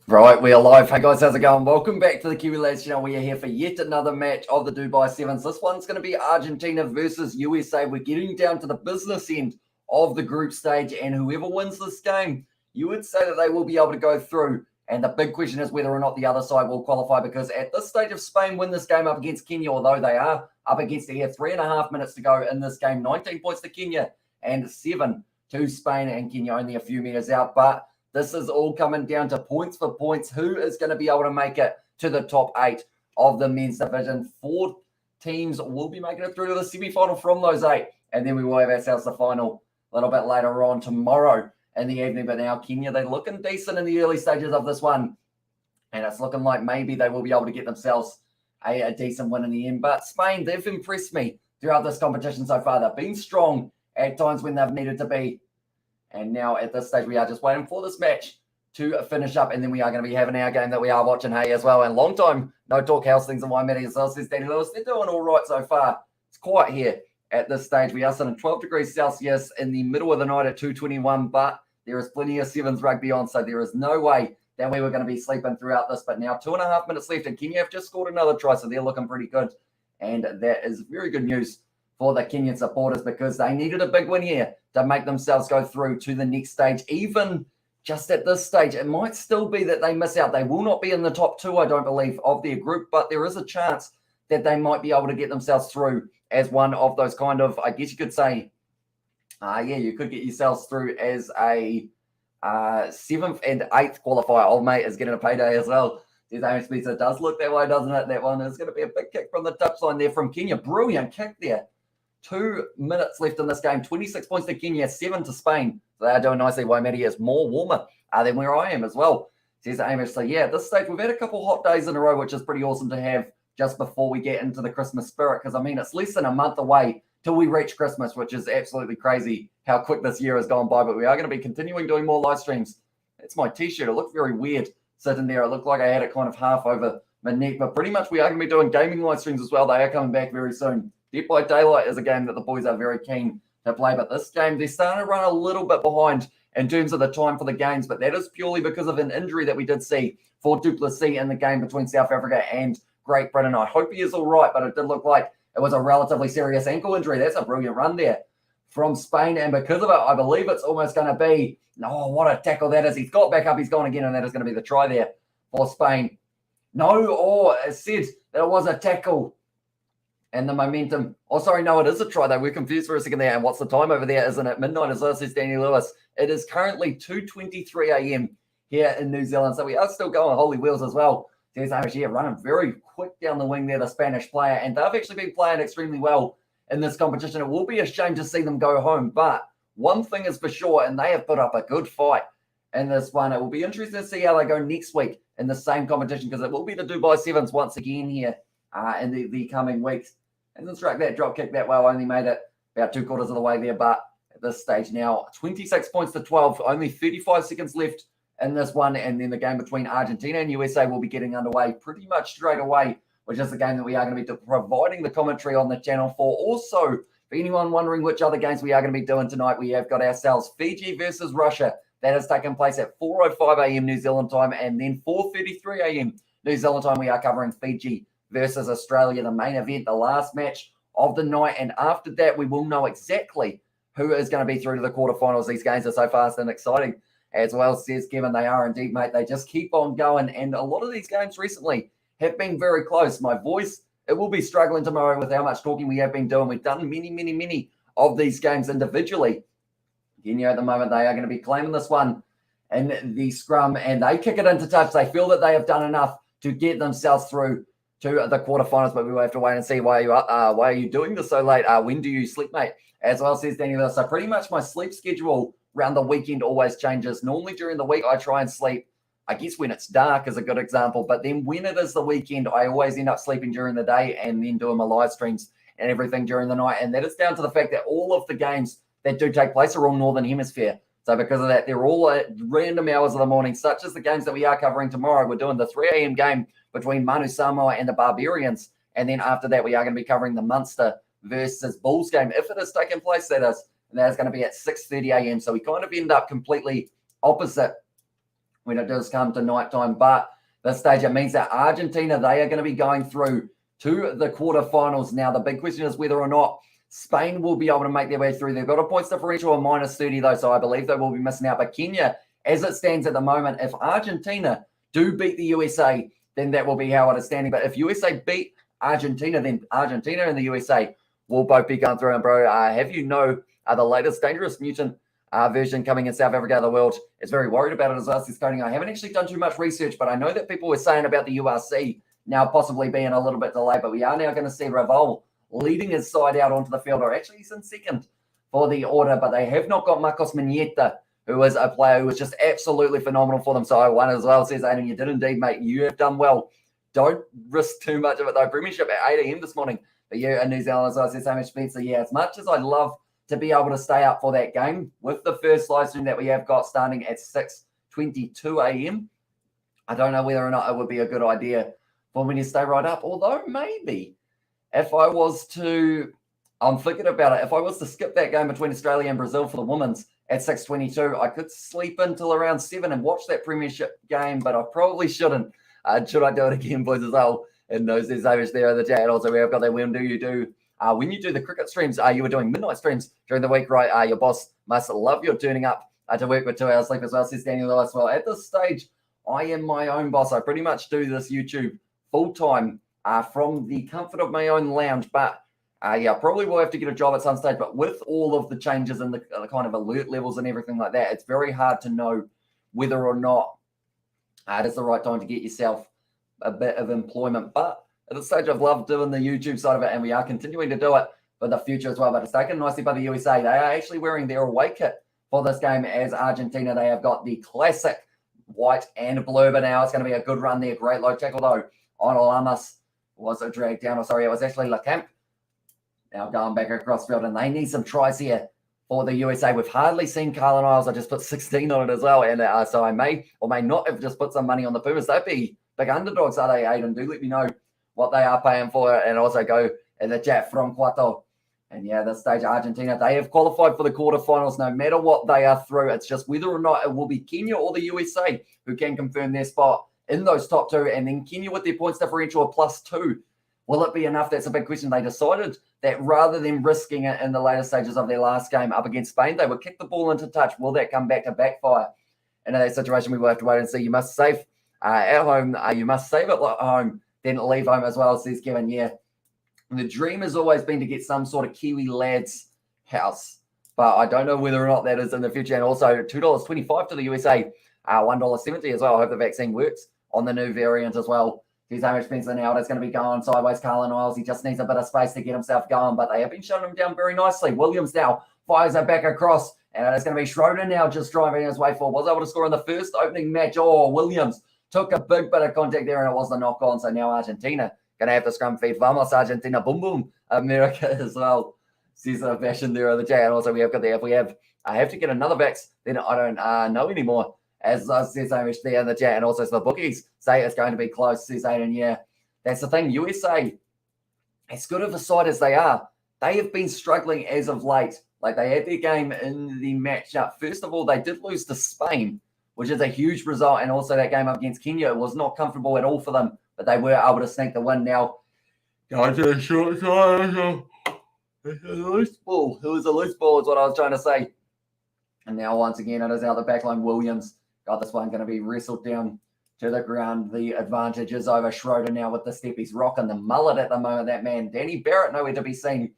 Right, we are live. Hey guys, how's it going? Welcome back to the Kiwi Lads channel. We are here for yet another match of the Dubai Sevens. This one's going to be Argentina versus USA. We're getting down to the business end of the group stage, and whoever wins this game, you would say that they will be able to go through. And the big question is whether or not the other side will qualify, because at this stage, if Spain win this game up against Kenya, although they are up against it here, 3.5 minutes to go in this game, 19 points to Kenya and 7 to Spain, and Kenya only a few meters out. But this is all coming down to points for points. Who is going to be able to make it to the top 8 of the men's division? 4 teams will be making it through to the semi-final from those 8. And then we will have ourselves the final a little bit later on tomorrow in the evening. But now Kenya, they're looking decent in the early stages of this one. And it's looking like maybe they will be able to get themselves a decent win in the end. But Spain, they've impressed me throughout this competition so far. They've been strong at times when they've needed to be. And now at this stage, we are just waiting for this match to finish up. And then we are going to be having our game that we are watching, hey, as well. And long time, no talk, how's things in Waimea as well, says Danny Lewis. They're doing all right so far. It's quiet here at this stage. We are sitting 12 degrees Celsius in the middle of the night at 2:21, but there is plenty of Sevens rugby on, so there is no way that we were going to be sleeping throughout this. But now 2.5 minutes left, and Kenya have just scored another try, so they're looking pretty good. And that is very good news for the Kenyan supporters, because they needed a big win here to make themselves go through to the next stage. Even just at this stage, it might still be that they miss out. They will not be in the top 2, I don't believe, of their group, but there is a chance that they might be able to get themselves through as one of those kind of, I guess you could say, you could get yourselves through as a 7th and 8th qualifier. Old mate is getting a payday as well. There's Amy Spencer. It does look that way, doesn't it? That one is going to be a big kick from the touchline there from Kenya. Brilliant kick there. 2 minutes left in this game. 26 points to Kenya, 7 to Spain. So they are doing nicely. Waimea is more warmer than where I am as well, says Amish. So yeah, at this stage, we've had a couple hot days in a row, which is pretty awesome to have just before we get into the Christmas spirit. Because, I mean, it's less than a month away till we reach Christmas, which is absolutely crazy how quick this year has gone by. But we are going to be continuing doing more live streams. It's my T-shirt. It looked very weird sitting there. It looked like I had it kind of half over my neck. But pretty much we are going to be doing gaming live streams as well. They are coming back very soon. Dead by Daylight is a game that the boys are very keen to play, but this game, they're starting to run a little bit behind in terms of the time for the games, but that is purely because of an injury that we did see for Duplessis in the game between South Africa and Great Britain. I hope he is all right, but it did look like it was a relatively serious ankle injury. That's a brilliant run there from Spain, and because of it, I believe it's almost going to be, what a tackle that is. He's got back up, he's gone again, and that is going to be the try there for Spain. It said that it was a tackle. And the momentum. Oh, sorry, no, it is a try, though. We're confused for a second there. And what's the time over there? Isn't it midnight as well, says Danny Lewis? It is currently 2:23 a.m. here in New Zealand. So we are still going holy wheels as well. Says Hamish, running very quick down the wing there, the Spanish player. And they've actually been playing extremely well in this competition. It will be a shame to see them go home. But one thing is for sure, and they have put up a good fight in this one. It will be interesting to see how they go next week in the same competition, because it will be the Dubai Sevens once again here in the coming weeks. And then struck that drop kick that well, only made it about 2/4 of the way there. But at this stage now, 26 points to 12, only 35 seconds left in this one. And then the game between Argentina and USA will be getting underway pretty much straight away, which is the game that we are going to be providing the commentary on the channel for. Also, for anyone wondering which other games we are going to be doing tonight, we have got ourselves Fiji versus Russia. That has taken place at 4:05 a.m. New Zealand time, and then 4:33 a.m. New Zealand time, we are covering Fiji versus Australia, the main event, the last match of the night. And after that, we will know exactly who is going to be through to the quarterfinals. These games are so fast and exciting as well, says Kevin. They are indeed, mate. They just keep on going. And a lot of these games recently have been very close. My voice, it will be struggling tomorrow with how much talking we have been doing. We've done many of these games individually. Kenya at the moment, they are going to be claiming this one in the scrum, and they kick it into touch. They feel that they have done enough to get themselves through to the quarterfinals, but we will have to wait and see why are you doing this so late? When do you sleep, mate? As well, says Daniel. So pretty much my sleep schedule around the weekend always changes. Normally during the week, I try and sleep, I guess when it's dark is a good example, but then when it is the weekend, I always end up sleeping during the day and then doing my live streams and everything during the night. And that is down to the fact that all of the games that do take place are all Northern Hemisphere. So because of that, they're all at random hours of the morning, such as the games that we are covering tomorrow. We're doing the 3 a.m. game between Manu Samoa and the Barbarians. And then after that, we are going to be covering the Munster versus Bulls game, if it has taken place, that is. And that is going to be at 6:30 a.m. So we kind of end up completely opposite when it does come to nighttime. But this stage, it means that Argentina, they are going to be going through to the quarterfinals. Now, the big question is whether or not Spain will be able to make their way through. They've got a points differential of -30, though, so I believe they will be missing out. But Kenya, as it stands at the moment, if Argentina do beat the USA, then that will be how it is standing. But if USA beat Argentina, then Argentina and the USA will both be going through. And, bro, have you know the latest Dangerous Mutant version coming in South Africa, the world is very worried about it as well. Says Coding, I haven't actually done too much research, but I know that people were saying about the URC now possibly being a little bit delayed, but we are now going to see Raval leading his side out onto the field, or actually he's in second for the order, but they have not got Marcos Mineta, who is a player who was just absolutely phenomenal for them. So I won as well, says Aiden. You did indeed, mate. You have done well. Don't risk too much of it, though. Premiership at 8 a.m. this morning. But yeah, in New Zealand as well, says Hamish Spencer. Yeah, as much as I'd love to be able to stay up for that game with the first live stream that we have got starting at 6:22 a.m., I don't know whether or not it would be a good idea for me to stay right up. Although maybe if I was to, I'm thinking about it, if I was to skip that game between Australia and Brazil for the women's at 6:22, I could sleep until around 7 and watch that premiership game, but I probably shouldn't. Should I do it again, boys, as well? And those Hamish there in the chat. Also, we have got that when do you do the cricket streams, you were doing midnight streams during the week, right? Your boss must love your turning up to work with 2 hours sleep as well, says Daniel Lewis. Well, at this stage, I am my own boss. I pretty much do this YouTube full-time from the comfort of my own lounge. But, yeah, probably will have to get a job at some stage. But with all of the changes in the kind of alert levels and everything like that, it's very hard to know whether or not it is the right time to get yourself a bit of employment. But at this stage, I've loved doing the YouTube side of it, and we are continuing to do it for the future as well. But it's taken nicely by the USA. They are actually wearing their away kit for this game as Argentina. They have got the classic white and blue, but now it's going to be a good run there. Great low tackle, though, on Lamas. Was it dragged down? Oh, sorry, it was actually Lecamp. Now going back across field, and they need some tries here for the USA. We've hardly seen Carlin Isles. I just put 16 on it as well, and so I may or may not have just put some money on the Pumas. They'd be big underdogs, are they, Aiden? Do let me know what they are paying for it, and also go in the chat from Cuatro. And yeah, this stage, Argentina, they have qualified for the quarterfinals no matter what they are through. It's just whether or not it will be Kenya or the USA who can confirm their spot in those top 2, and then Kenya with their points differential of +2. Will it be enough? That's a big question. They decided that rather than risking it in the later stages of their last game up against Spain, they would kick the ball into touch. Will that come back to backfire? And in that situation, we will have to wait and see. You must save at home. You must save it at home, then leave home as well, says Kevin. Yeah. The dream has always been to get some sort of Kiwi lads house, but I don't know whether or not that is in the future. And also $2.25 to the USA, $1.70 as well. I hope the vaccine works on the new variant as well. He's Hamish Spencer now. That's going to be going sideways. Carlin Isles, he just needs a bit of space to get himself going, but they have been shutting him down very nicely. Williams now fires it back across, and it's going to be Schroeder now just driving his way forward. Was able to score in the first opening match. Oh, Williams took a big bit of contact there, and it was the knock on. So now Argentina going to have to scrum feed. Vamos, Argentina. Boom, boom. America as well. Says a fashion there on the chat. And also, we have got there. If I have to get another vax, then I don't know anymore. As says Hamish there in the chat. And also, so the bookies say it's going to be close, says Aiden. Yeah, that's the thing. USA, as good of a side as they are, they have been struggling as of late. Like, they had their game in the matchup. First of all, they did lose to Spain, which is a huge result. And also, that game up against Kenya was not comfortable at all for them, but they were able to sneak the win. Now, going to the short side. It was a loose ball. It was a loose ball is what I was trying to say. And now, once again, it is out the back line. Williams got this one going to be wrestled down to the ground. The advantage is over Schroeder now with the step. He's rocking the mullet at the moment, that man. Danny Barrett, nowhere to be seen.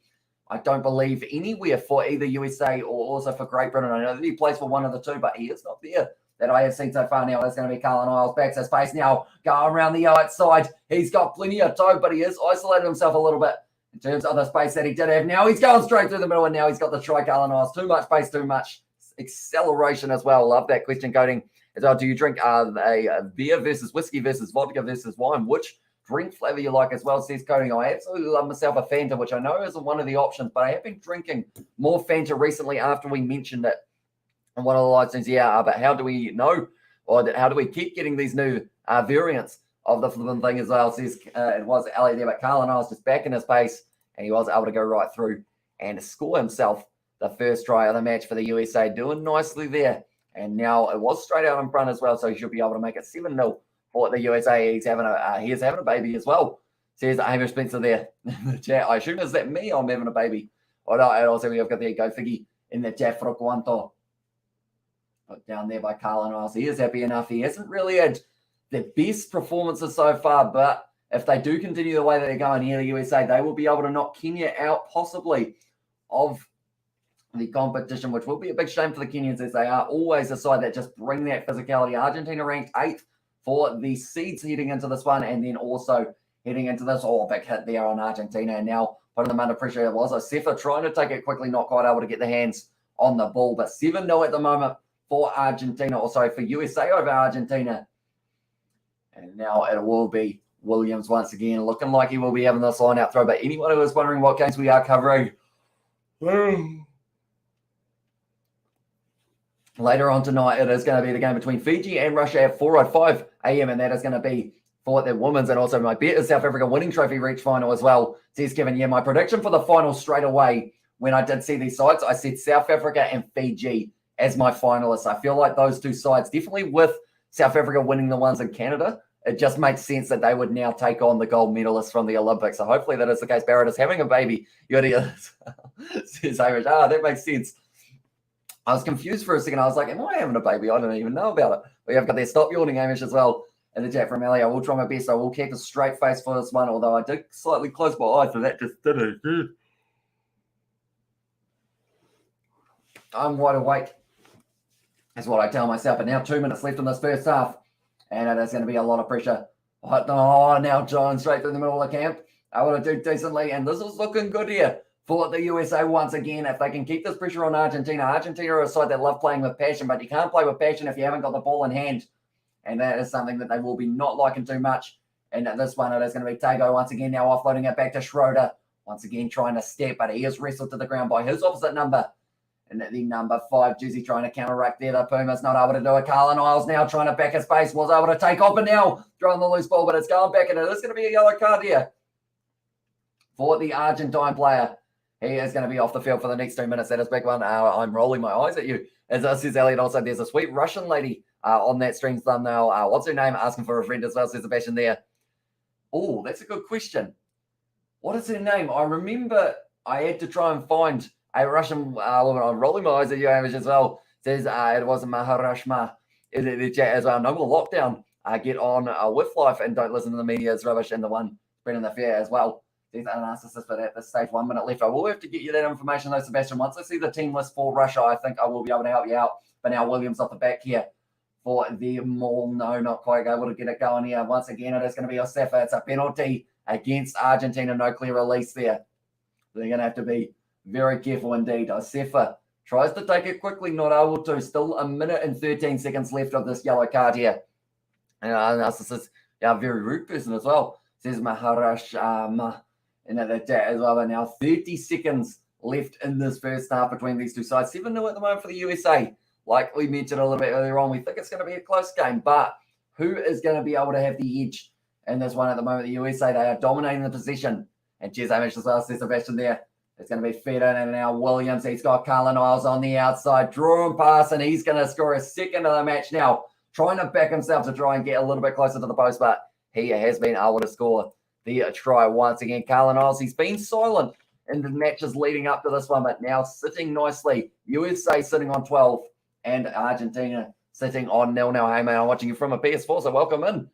I don't believe anywhere for either USA or also for Great Britain. I know that he plays for one of the two, but he is not there that I have seen so far. Now that's going to be Carlin Isles back to space now, go around the outside. He's got plenty of toe, but he has isolated himself a little bit in terms of the space that he did have. Now he's going straight through the middle, and now he's got the try. Carlin Isles, too much space, too much acceleration as well. Love that question coding as well. Do you drink a beer versus whiskey versus vodka versus wine? Which drink flavor you like as well, says coding. I absolutely love myself a Fanta, which I know isn't one of the options, but I have been drinking more Fanta recently after we mentioned it. And one of the live streams, but how do we know, or how do we keep getting these new variants of the flipping thing as well? Says it was Ali there, but Carlin Isles just back in his pace, and he was able to go right through and score himself the first try of the match for the USA. Doing nicely there And now it was straight out in front as well, so he should be able to make it 7-0 for the USA. He's having a baby as well. Says Hamish Spencer there in the chat. I assume, is that me? I'm having a baby. Oh, no, and also we have got the Go Figgy in the chat for Quanto. Put down there by Carlin Miles. He is happy enough. He hasn't really had the best performances so far, but if they do continue the way that they're going here, the USA, they will be able to knock Kenya out possibly of the competition, which will be a big shame for the Kenyans, as they are always a side that just bring that physicality. Argentina ranked 8th for the seeds heading into this one, and then also heading into this. Oh, big hit there on Argentina, and now putting them under pressure. It was Sefa trying to take it quickly, not quite able to get the hands on the ball, but 7-0 at the moment for Argentina, or sorry, for USA over Argentina. And now it will be Williams once again, looking like he will be having this line out throw. But anyone who is wondering what games we are covering later on tonight, it is going to be the game between Fiji and Russia at 4:05 a.m. And that is going to be for the women's. And also my bet is South Africa winning trophy reach final as well. Says Kevin, yeah, my prediction for the final straight away when I did see these sides, I said South Africa and Fiji as my finalists. I feel like those two sides, definitely with South Africa winning the ones in Canada, it just makes sense that they would now take on the gold medalists from the Olympics. So hopefully that is the case. Barrett is having a baby. Says Irish. That makes sense. I was confused for a second. I was like, am I having a baby? I don't even know about it. But you've got there. Stop yawning, Amish, as well. In the chat from Ellie. I will try my best. I will keep a straight face for this one, although I did slightly close my eyes, so that just did it. I'm wide awake. That's what I tell myself. And now 2 minutes left in this first half. And it is going to be a lot of pressure. Oh, now John straight through the middle of the camp. I want to do decently. And this is looking good here for the USA once again. If they can keep this pressure on Argentina. Argentina are a side that love playing with passion, but you can't play with passion if you haven't got the ball in hand. And that is something that they will be not liking too much. And this one, it is going to be Tago once again, now offloading it back to Schroeder. Once again, trying to step, but he is wrestled to the ground by his opposite number. And the number 5, Juicy trying to counteract there. The Puma's not able to do it. Carlin Isles now trying to back his base. Was able to take off, and now throwing the loose ball, but it's going back, and it is going to be a yellow card here for the Argentine player. He is going to be off the field for the next 2 minutes. That is big one. I'm rolling my eyes at you. As says Elliot, also there's a sweet Russian lady on that stream thumbnail. What's her name? Asking for a friend as well, says Sebastian there. Oh, that's a good question. What is her name? I remember I had to try and find a Russian woman. I'm rolling my eyes at you, Amish, as well. Says it was Maharashma in the chat as well. No more lockdown. Get on with life and don't listen to the media. It's rubbish. And the one spreading the fear as well. There's an narcissist, but at this stage, 1 minute left. I will have to get you that information, though, Sebastian. Once I see the team list for Russia, I think I will be able to help you out. But now Williams off the back here for the Maul. No, not quite able to get it going here. Once again, it is going to be Josefa. It's a penalty against Argentina. No clear release there. They're going to have to be very careful indeed. Josefa tries to take it quickly, not able to. Still 1 minute and 13 seconds left of this yellow card here. And narcissist, a very rude person as well. Says Maharash in the chat as well. But now 30 seconds left in this first half between these two sides. 7-0 at the moment for the USA. Like we mentioned a little bit earlier on, we think it's going to be a close game, but who is going to be able to have the edge in this one at the moment? The USA, they are dominating the possession. And cheers, Amish as well, says Sebastian there. It's going to be fed in, and now Williams, he's got Carlin Isles on the outside, draw and pass, and he's going to score a second of the match now, trying to back himself to try and get a little bit closer to the post, but he has been able to score the try once again. Carlin Isles, he's been silent in the matches leading up to this one, but now sitting nicely. USA sitting on 12 and Argentina sitting on 0 now. Hey, man, I'm watching you from a PS4, so welcome in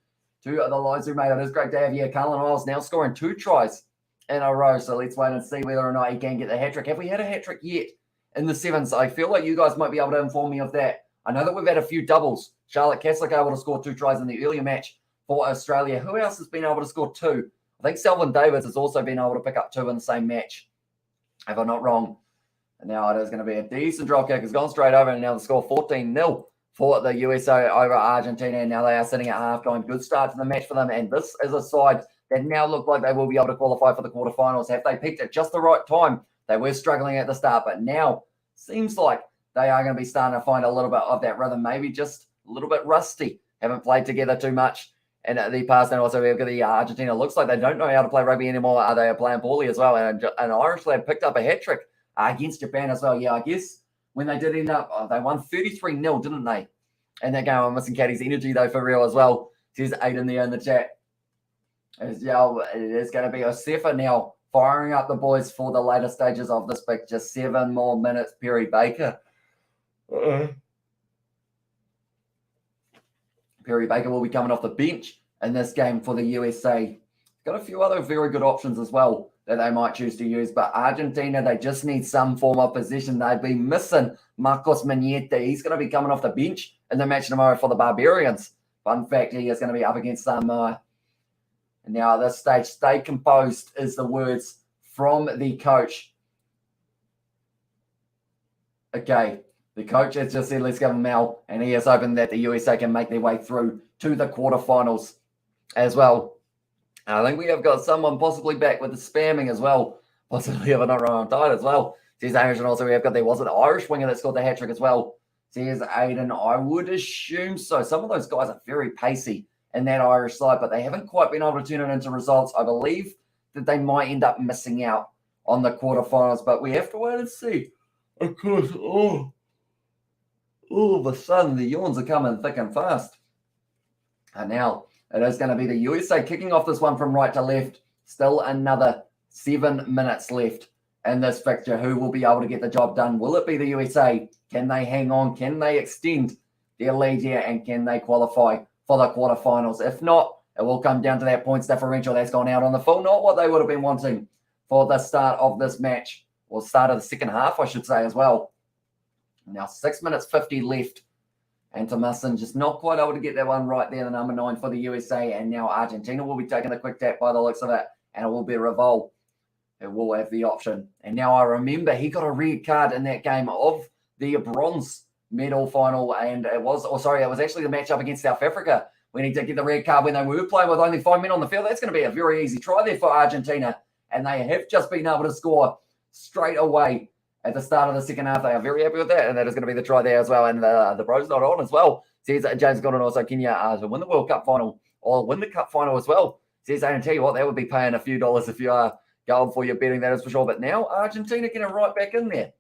to the live Zoom, mate. It is great to have you. Carlin Isles now scoring 2 tries in a row, so let's wait and see whether or not he can get the hat-trick. Have we had a hat-trick yet in the Sevens? I feel like you guys might be able to inform me of that. I know that we've had a few doubles. Charlotte Caslick able to score 2 tries in the earlier match for Australia. Who else has been able to score 2? I think Selvin Davis has also been able to pick up 2 in the same match, if I'm not wrong. And now it is going to be a decent drop kick. It's gone straight over, and now the score 14-0 for the USA over Argentina. And now they are sitting at half-time. Good start to the match for them. And this is a side that now look like they will be able to qualify for the quarterfinals. Have they picked at just the right time? They were struggling at the start, but now seems like they are going to be starting to find a little bit of that rhythm, maybe just a little bit rusty. Haven't played together too much in the past. And also we've got the Argentina. Looks like they don't know how to play rugby anymore. They are playing poorly as well. And an Irish lad picked up a hat-trick against Japan as well. Yeah, I guess when they did end up, they won 33-0, didn't they? And that game, I'm missing Caddy's energy, though, for real as well. Says Aiden there in the chat. It is going to be Osefa now firing up the boys for the later stages of this pick. Just 7 more minutes, Perry Baker. Perry Baker will be coming off the bench in this game for the USA. Got a few other very good options as well that they might choose to use. But Argentina, they just need some form of position. They've been missing Marcos Maniete. He's going to be coming off the bench in the match tomorrow for the Barbarians. Fun fact, he is going to be up against Samoa. And now at this stage, stay composed is the words from the coach. Okay, the coach has just said, let's give him Mel. And he has opened that the USA can make their way through to the quarterfinals as well. I think we have got someone possibly back with the spamming as well. Possibly, if I'm not wrong, tied as well. Says Irish, and also we have got was it the Irish winger that scored the hat trick as well? Says Aiden, I would assume so. Some of those guys are very pacey in that Irish side, but they haven't quite been able to turn it into results. I believe that they might end up missing out on the quarterfinals, but we have to wait and see. Of course, all of a sudden the yawns are coming thick and fast. And now it is going to be the USA kicking off this one from right to left. Still another 7 minutes left in this fixture. Who will be able to get the job done? Will it be the USA? Can they hang on? Can they extend their lead here? And can they qualify for the quarterfinals? If not, it will come down to that points differential that's gone out on the full. Not what they would have been wanting for the start of this match, or start of the second half, I should say, as well. Now 6 minutes 50 left. And Tomasson just not quite able to get that one right there, the number 9 for the USA. And now Argentina will be taking the quick tap by the looks of it. And it will be Revol who will have the option. And now I remember he got a red card in that game of the bronze medal final. And it was actually the matchup against South Africa when he did get the red card when they were playing with only 5 men on the field. That's going to be a very easy try there for Argentina. And they have just been able to score straight away at the start of the second half. They are very happy with that, and that is going to be the try there as well. And the bro's not on as well. Says James Gordon also, Kenya to win the World Cup final or win the Cup final as well. Says, I can tell you what, that would be paying a few dollars if you are going for your betting, that is for sure. But now Argentina getting right back in there.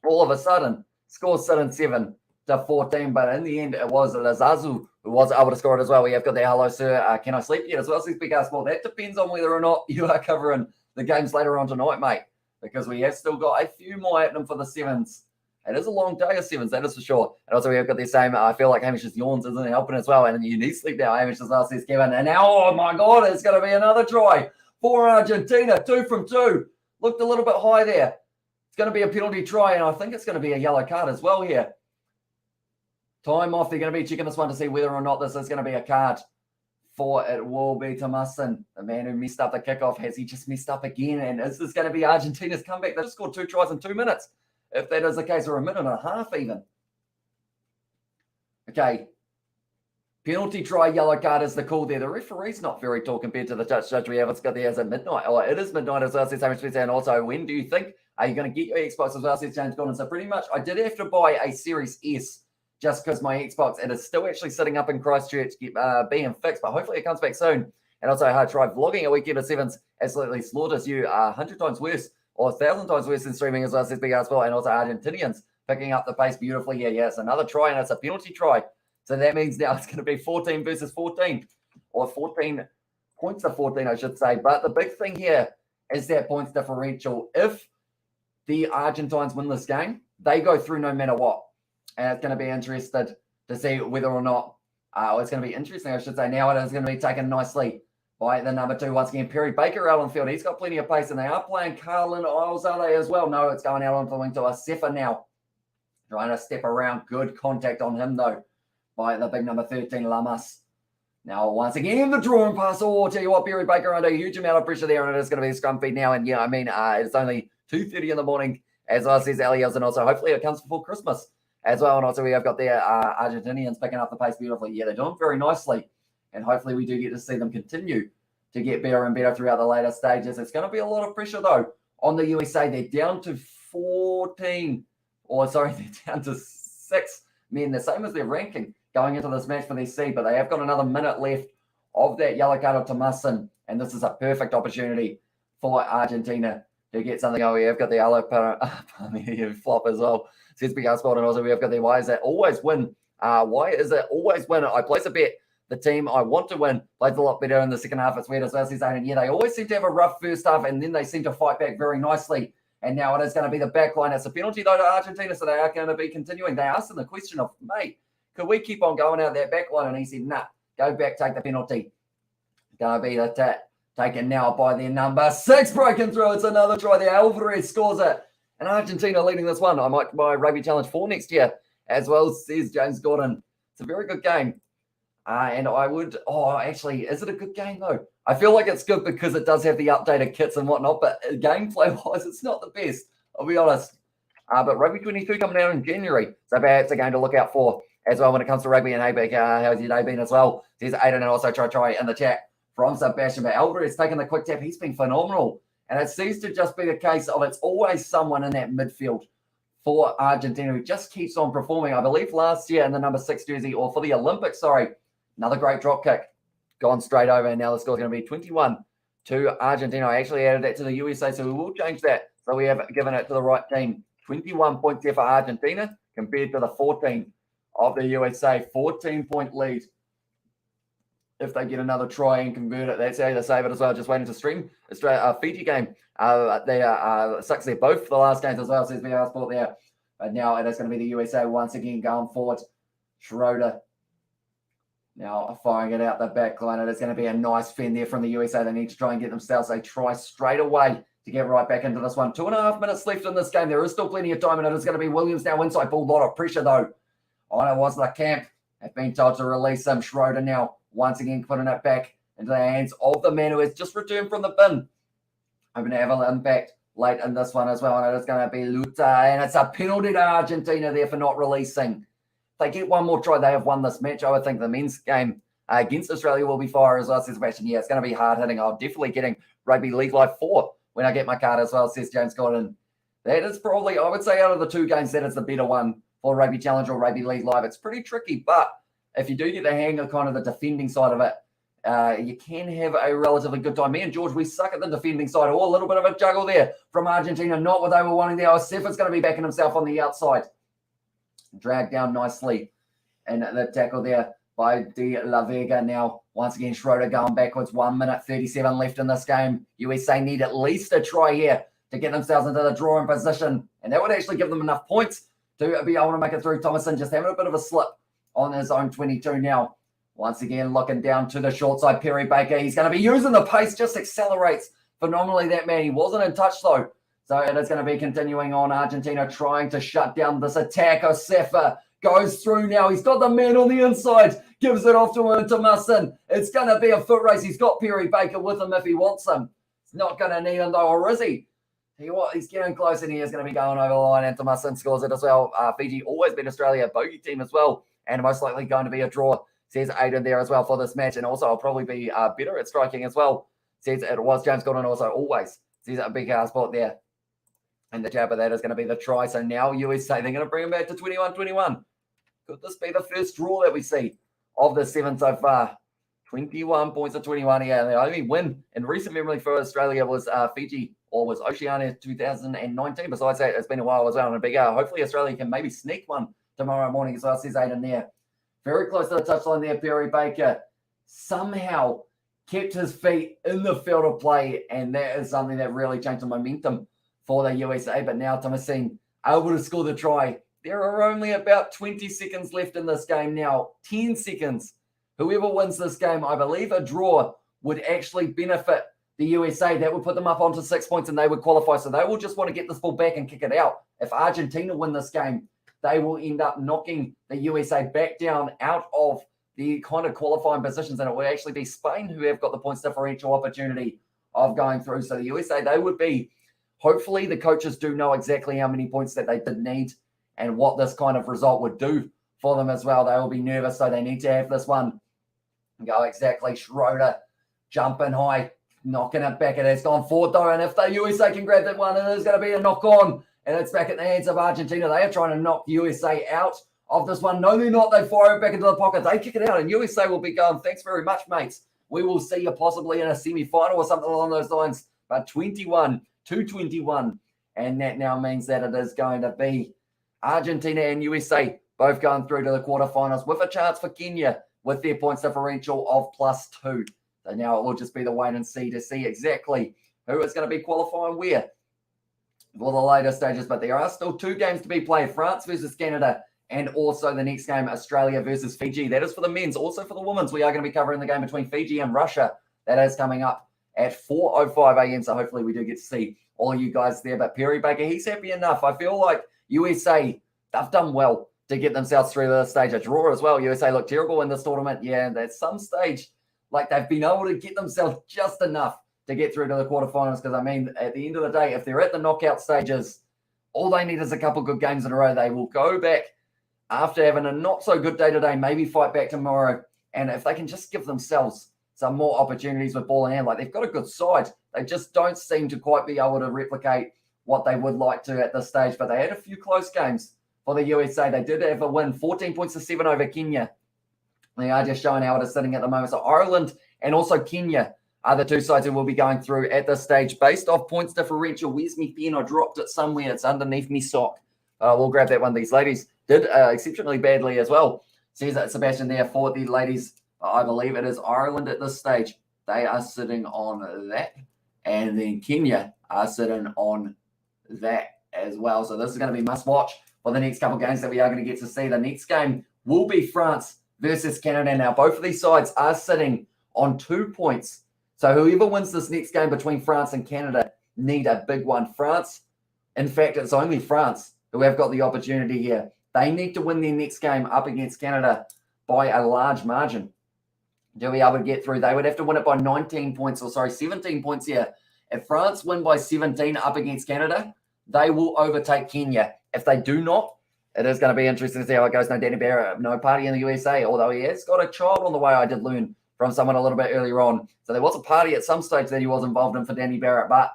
All of a sudden, scores sitting 7-14, but in the end, it was Lazazu who was able to score it as well. We have got the hello, sir. Can I sleep yet as well? Says Big Ass Ball. That depends on whether or not you are covering the games later on tonight, mate, because we have still got a few more happening for the sevens. It is a long day of sevens, that is for sure. And also we have got the same, I feel like Hamish's yawns isn't helping as well. And you need sleep now, Hamish as well, says Kevin. And now, oh my God, it's going to be another try for Argentina. 2 from 2. Looked a little bit high there. It's going to be a penalty try, and I think it's going to be a yellow card as well here. Time off. They're going to be checking this one to see whether or not this is going to be a card. For it will be Tomasson, the man who messed up the kickoff. Has he just messed up again? And is this going to be Argentina's comeback? They just scored 2 tries in 2 minutes. If that is the case, or a minute and a half even. Okay. Penalty try, yellow card is the call there. The referee's not very tall compared to the judge we have. It's got there as at midnight. Oh, it is midnight as well, says Hamish Spencer. And also, when do you think are you going to get your Xbox as well, says James Gordon? So pretty much, I did have to buy a Series S just because my Xbox, it is still actually sitting up in Christchurch, being fixed, but hopefully it comes back soon. And also, I tried vlogging a weekend of sevens, absolutely slaughters you 100 times worse, or 1,000 times worse than streaming as well, says Big Ass Ball. And also, Argentinians picking up the pace beautifully here. Yeah, it's another try, and it's a penalty try. So that means now it's going to be 14 versus 14, or 14 points to 14, I should say. But the big thing here is that points differential. If the Argentines win this game, they go through no matter what. And it's going to be interested to see whether or not, it's going to be interesting, I should say. Now it is going to be taken nicely by the number 2 once again. Perry Baker out on the field. He's got plenty of pace, and they are playing Carlin Isles, are they as well? No, it's going out on the wing to Osefa now. Trying to step around. Good contact on him, though, by the big number 13, Lamas. Now, once again, the drawing pass. Oh, I'll tell you what, Perry Baker under a huge amount of pressure there, and it is going to be a scrum feed now. And yeah, I mean, it's only 2:30 in the morning, as I says Elias, and also hopefully it comes before Christmas as well. And also we have got their Argentinians picking up the pace beautifully. Yeah, they're doing very nicely, and hopefully we do get to see them continue to get better and better throughout the later stages. It's going to be a lot of pressure, though, on the USA. They're down to 14, or sorry, they're down to 6 men, the same as their ranking going into this match for their seed, but they have got another minute left of that yellow card of Tomasson, and this is a perfect opportunity for Argentina to get something. Oh, we have got the yellow flop as well. Says BR Sport, and also we have got the why is that always win? Why is it always win? I place a bet. The team I want to win plays a lot better in the second half. It's weird as well, says Aidan. Yeah, they always seem to have a rough first half, and then they seem to fight back very nicely. And now it is going to be the back line. It's a penalty, though, to Argentina, so they are going to be continuing. They asked him the question of, mate, could we keep on going out that back line? And he said, nah, go back, take the penalty. Going to be the taken now by their number 6, breaking through. It's another try there. Alvarez scores it. And Argentina leading this one. I might buy Rugby Challenge 4 next year as well, says James Gordon. It's a very good game. And I would, actually, is it a good game though? I feel like it's good because it does have the updated kits and whatnot, but gameplay-wise, it's not the best, I'll be honest. But Rugby 22 coming out in January, so perhaps a game to look out for as well when it comes to rugby. And hey, Beck, how's your day been as well? There's Aiden and also try in the chat from Sebastian. But Alvarez taking the quick tap, he's been phenomenal. And it seems to just be the case of it's always someone in that midfield for Argentina who just keeps on performing. I believe last year in the number 6 jersey, or for the Olympics, another great drop kick. Gone straight over, and now the score's going to be 21 to Argentina. I actually added that to the USA, so we will change that. So we have given it to the right team. 21 points there for Argentina compared to the 14 of the USA. 14-point lead. If they get another try and convert it, that's how they save it as well. Just waiting to stream. Australia, Fiji game. They are 6 there, both for the last games as well, says BR Sport there. But now it is going to be the USA once again going forward. Schroeder now firing it out the back line. It is going to be a nice fend there from the USA. They need to try and get themselves a try straight away to get right back into this one. 2.5 minutes left in this game. There is still plenty of time, and it is going to be Williams now inside ball. A lot of pressure, though. On it was the camp. Have been told to release him. Schroeder now once again putting it back into the hands of the man who has just returned from the bin. Hoping to have an impact late in this one as well, and it is going to be Luta, and it's a penalty to Argentina there for not releasing. They get one more try, they have won this match. I would think the men's game against Australia will be fire as well, says Sebastian. Yeah, it's going to be hard hitting. I'm definitely getting Rugby League Live 4 when I get my card as well, says James Gordon. That is probably, I would say, out of the 2 games, that is the better one for Rugby Challenge or Rugby League Live. It's pretty tricky, but if you do get the hang of kind of the defending side of it, you can have a relatively good time. Me and George, we suck at the defending side. A little bit of a juggle there from Argentina, not what they were wanting there. Sefer's going to be backing himself on the outside. Dragged down nicely, and the tackle there by De La Vega. Now, once again, Schroeder going backwards. 1 minute 37 left in this game. USA need at least a try here to get themselves into the drawing position, and that would actually give them enough points to be able to make it through. Thomason just having a bit of a slip on his own 22 now. Once again, looking down to the short side. Perry Baker, he's going to be using the pace, just accelerates phenomenally, that man. He wasn't in touch, though. So it is going to be continuing on. Argentina trying to shut down this attack. Sefer goes through now. He's got the man on the inside. Gives it off to Thomason. It's going to be a foot race. He's got Perry Baker with him if he wants him. He's not going to need him, though, or is he? He's getting close, and he is going to be going over the line. And Thomason scores it as well. Fiji always been Australia, bogey team as well, and most likely going to be a draw, says Aiden there as well for this match. And also, I'll probably be better at striking as well, says it was James Gordon also always. Says a big spot there. And the jab of that is going to be the try. So now USA, they're going to bring him back to 21-21. Could this be the first draw that we see of the 7 so far? 21 points to 21. Yeah, the only win in recent memory for Australia was Fiji, or was Oceania 2019. Besides that, it's been a while as well. And a big hopefully Australia can maybe sneak one tomorrow morning as well, says Aiden there. Very close to the touchline there, Perry Baker. Somehow kept his feet in the field of play, and that is something that really changed the momentum for the USA. But now Thomason able to score the try. There are only about 20 seconds left in this game now. 10 seconds. Whoever wins this game, I believe a draw would actually benefit the USA. That would put them up onto 6 points, and they would qualify. So they will just want to get this ball back and kick it out. If Argentina win this game, they will end up knocking the USA back down out of the kind of qualifying positions, and it will actually be Spain who have got the points differential opportunity of going through. So the USA, they would be, hopefully the coaches do know exactly how many points that they did need and what this kind of result would do for them as well. They will be nervous, so they need to have this one go exactly. Schroeder jumping high, knocking it back. It has gone forward though, and if the USA can grab that one, it is going to be a knock on, and it's back in the hands of Argentina. They are trying to knock the USA out of this one. No, they're not. They fire it back into the pocket. They kick it out, and USA will be going, thanks very much, mates. We will see you possibly in a semi-final or something along those lines. But 21-21, and that now means that it is going to be Argentina and USA both going through to the quarterfinals with a chance for Kenya with their points differential of +2. So now it will just be the wait and see to see exactly who is going to be qualifying where for the later stages. But there are still 2 games to be played, France versus Canada, and also the next game, Australia versus Fiji. That is for the men's. Also for the women's, we are going to be covering the game between Fiji and Russia. That is coming up at 4:05 a.m. So hopefully we do get to see all of you guys there. But Perry Baker, he's happy enough. I feel like USA, they've done well to get themselves through the stage. A draw as well. USA look terrible in this tournament. Yeah, and at some stage, like they've been able to get themselves just enough to get through to the quarterfinals. Because, I mean, at the end of the day, if they're at the knockout stages, all they need is a couple good games in a row. They will go back after having a not-so-good day today, maybe fight back tomorrow. And if they can just give themselves some more opportunities with ball in hand, like they've got a good side. They just don't seem to quite be able to replicate what they would like to at this stage. But they had a few close games for the USA. They did have a win, 14 points to 7 over Kenya. They are just showing how it is sitting at the moment. So Ireland and also Kenya are the 2 sides who will be going through at this stage based off points differential. Where's me pen? I dropped it somewhere. It's underneath me sock. We'll grab that one. These ladies did exceptionally badly as well. Says that Sebastian there for the ladies. I believe it is Ireland at this stage. They are sitting on that. And then Kenya are sitting on that as well. So this is going to be must watch for the next couple of games that we are going to get to see. The next game will be France versus Canada. Now, both of these sides are sitting on 2 points. So whoever wins this next game between France and Canada need a big one. France, in fact, it's only France who have got the opportunity here. They need to win their next game up against Canada by a large margin to be able to get through. They would have to win it by 17 points here. If France win by 17 up against Canada, they will overtake Kenya. If they do not, it is going to be interesting to see how it goes. No Danny Barrett, no party in the USA, although he has got a child on the way, I did learn from someone a little bit earlier on. So there was a party at some stage that he was involved in for Danny Barrett, but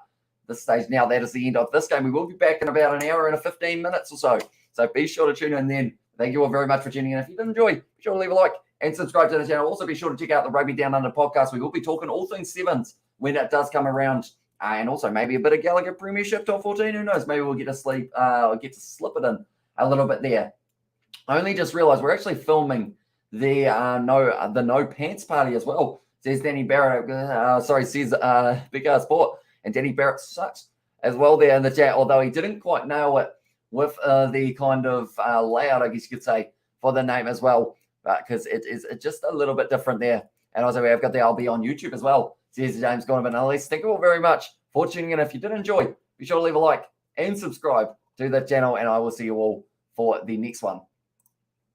this stage now, that is the end of this game. We will be back in about an hour and 15 minutes or so. So be sure to tune in then. Thank you all very much for tuning in. If you did enjoy, be sure to leave a like and subscribe to the channel. Also, be sure to check out the Rugby Down Under podcast. We will be talking all things sevens when it does come around. And also maybe a bit of Gallagher Premiership Top 14. Who knows? Maybe we'll get to slip it in a little bit there. I only just realized we're actually filming the no pants party as well. Says Danny Barrett. Says Big Ass Sport. And Danny Barrett sucks as well there in the chat, although he didn't quite nail it with the kind of layout, I guess you could say, for the name as well, because it is just a little bit different there. And also we have got the LB on YouTube as well. Says James Gordon. But Elise, thank you all very much for tuning in. If you did enjoy, be sure to leave a like and subscribe to the channel, and I will see you all for the next one.